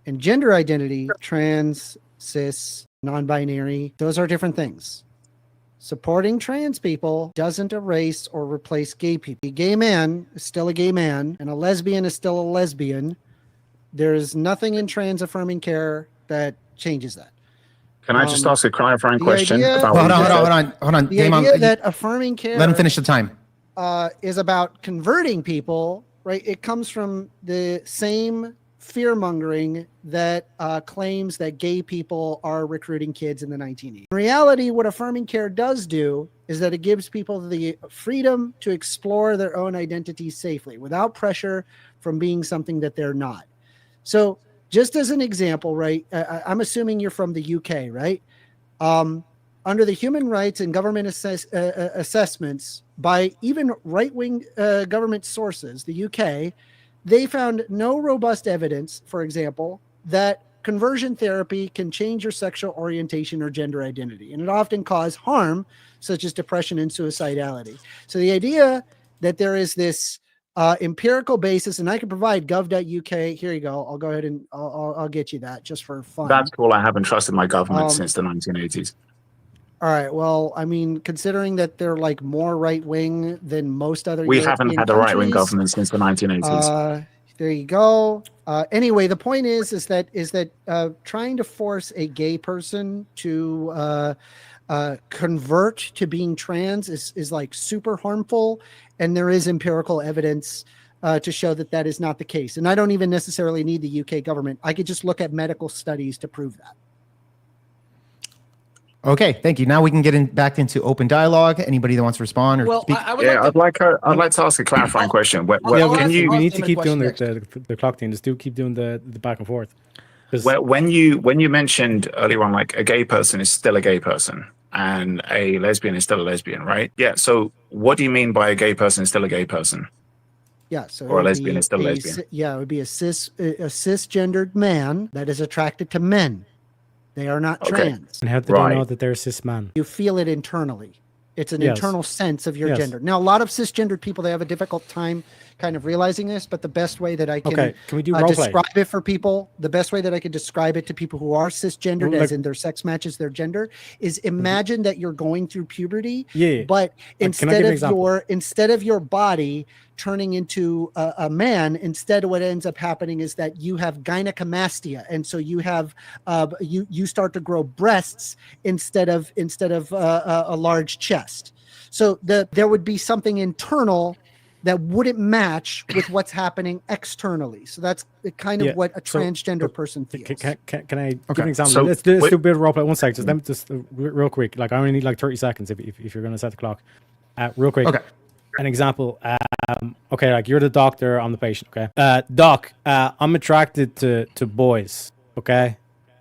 And gender identity, trans, cis, non-binary, those are different things. Supporting trans people doesn't erase or replace gay people. A gay man is still a gay man, and a lesbian is still a lesbian. There's nothing in trans affirming care that changes that. Can I just ask a clarifying question about hold on. The idea that affirming care, let him finish the time, is about converting people, right? It comes from the same fear mongering that claims that gay people are recruiting kids in the 1980s. In reality, what affirming care does do is that it gives people the freedom to explore their own identities safely without pressure from being something that they're not. So just as an example, right, I'm assuming you're from the UK, right? Under the human rights and government assessments by even right-wing government sources, the UK, they found no robust evidence, for example, that conversion therapy can change your sexual orientation or gender identity. And it often causes harm, such as depression and suicidality. So the idea that there is this empirical basis, and I can provide gov.uk. Here you go. I'll go ahead and I'll get you that just for fun. That's cool. I haven't trusted my government since the 1980s. All right. Well, I mean, considering that they're like more right wing than most other we European haven't had a right wing government since the 1980s. There you go. Anyway, the point is that trying to force a gay person to convert to being trans is like super harmful, and there is empirical evidence to show that that is not the case. And I don't even necessarily need the UK government. I could just look at medical studies to prove that. Okay, thank you. Now we can get back into open dialogue. Anybody that wants to respond or speak? I'd like to ask a clarifying question. We need to keep doing the clock thing. Just keep doing the back and forth. When you mentioned earlier on, like a gay person is still a gay person and a lesbian is still a lesbian, right? Yeah. So what do you mean by a gay person is still a gay person? Yeah, so or a lesbian is still a lesbian. Yeah, it would be a cisgendered man that is attracted to men. They are not trans. And how do they know that they're a cis man? You feel it internally. It's an internal sense of your gender. Now, a lot of cisgendered people, they have a difficult time kind of realizing this, but the best way that I can, can we do role describe it for people, the best way that I can describe it to people who are cisgendered, as in their sex matches their gender, is imagine that you're going through puberty, but instead of your body turning into a man, instead what ends up happening is that you have gynecomastia, and so you have you start to grow breasts instead of a large chest. So there would be something internal that wouldn't match with what's happening externally. So that's kind of what a transgender person feels. Can I give an example? Let's do a bit of role play. One second, just let me just real quick. Like I only need like 30 seconds if you're going to set the clock. Real quick. Okay. An example. Okay, like you're the doctor, I'm the patient. Okay. Doc, I'm attracted to boys. Okay.